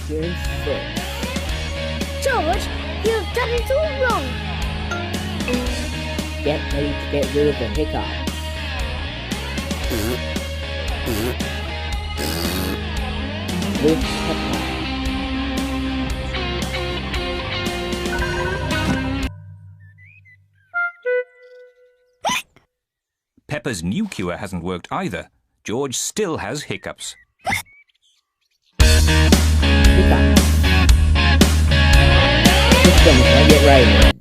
June 6th. George, you have done it all wrong. Get me to get rid of the hiccup. With Pepper. Peppa's new cure hasn't worked either. George still has hiccups. Hiccup. Systems, I get ready now.